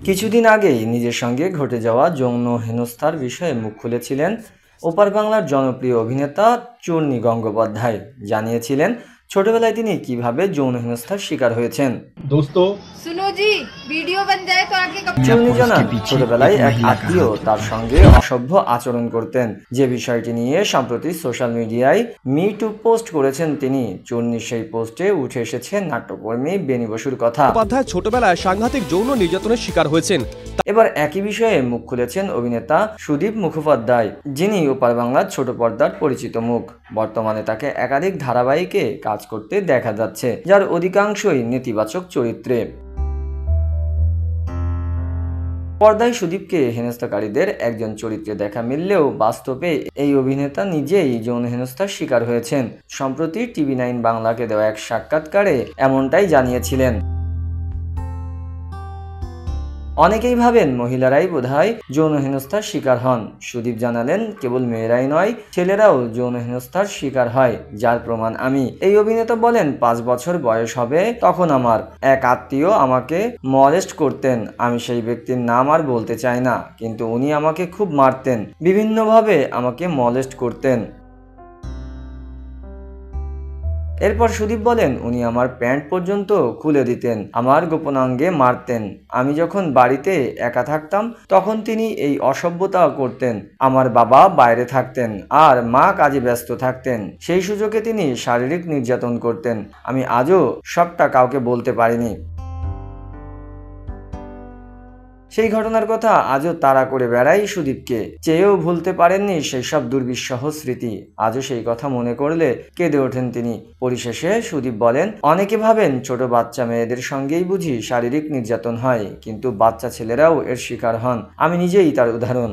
কিছুদিন আগেই নিজের সঙ্গে ঘটে যাওয়া যৌন হেনস্থার বিষয়ে মুখ খুলেছিলেন ওপার বাংলার জনপ্রিয় অভিনেতা চূর্ণী গঙ্গোপাধ্যায়। জানিয়েছিলেন ছোটবেলায় তিনি কিভাবে যৌন হেনস্থার শিকার হয়েছেন। চূর্ণী জানান, ছোটবেলায় এক আত্মীয় তার সঙ্গে অসভ্য আচরণ করতেন, যে বিষয়টি নিয়ে সম্প্রতি সোশ্যাল মিডিয়ায় মি টু পোস্ট করেছেন তিনি। চূর্ণীর সেই পোস্টে উঠে এসেছে নাট্যকর্মী বেনি বসুর কথা। ছোটবেলায় সাংঘাতিক যৌন নির্যাতনের শিকার হয়েছেন। এবার একই বিষয়ে মুখ খুলেছেন অভিনেতা সুদীপ মুখোপাধ্যায়, যিনি ওপার বাংলার ছোট পর্দার পরিচিত মুখ। বর্তমানে তাকে একাধিক ধারাবাহিকে কাজ করতে দেখা যাচ্ছে, যার অধিকাংশই নেতিবাচক চরিত্রে। পর্দায় সুদীপকে হেনস্থাকারীদের একজন চরিত্রে দেখা মিললেও বাস্তবে এই অভিনেতা নিজেই যৌন হেনস্থার শিকার হয়েছেন। সম্প্রতি TV9 বাংলাকে দেওয়া এক সাক্ষাৎকারে এমনটাই জানিয়েছিলেন। অনেকেই ভাবেন মহিলারাই বোধহয় যৌন হেনস্থার শিকার হন। সুদীপ জানালেন, কেবল মেয়েরাই নয়, ছেলেরাও যৌন হেনস্থার শিকার হয়, যার প্রমাণ আমি। এই অভিনেতা বলেন, 5 বছর বয়স হবে তখন আমার এক আত্মীয় আমাকে মলেস্ট করতেন। আমি সেই ব্যক্তির নাম আর বলতে চাই না, কিন্তু উনি আমাকে খুব মারতেন, বিভিন্নভাবে আমাকে মলেস্ট করতেন। এরপর সুদীপ বলেন, উনি আমার প্যান্ট পর্যন্ত খুলে দিতেন, আমার গোপনাঙ্গে মারতেন। আমি যখন বাড়িতে একা থাকতাম তখন তিনি এই অসভ্যতা করতেন। আমার বাবা বাইরে থাকতেন আর মা কাজে ব্যস্ত থাকতেন, সেই সুযোগে তিনি শারীরিক নির্যাতন করতেন। আমি আজও সবটা কাউকে বলতে পারিনি। সেই ঘটনার কথা আজও তাড়া করে বেড়াই সুদীপকে। চেয়েও ভুলতে পারেননি সেই সব দুর্বিষহ স্মৃতি। আজও সেই কথা মনে করলে কেঁদে ওঠেন তিনি। পরিশেষে সুদীপ বলেন, অনেকে ভাবেন ছোট বাচ্চা মেয়েদের সঙ্গেই বুঝি শারীরিক নির্যাতন হয়, কিন্তু বাচ্চা ছেলেরাও এর শিকার হন। আমি নিজেই তার উদাহরণ।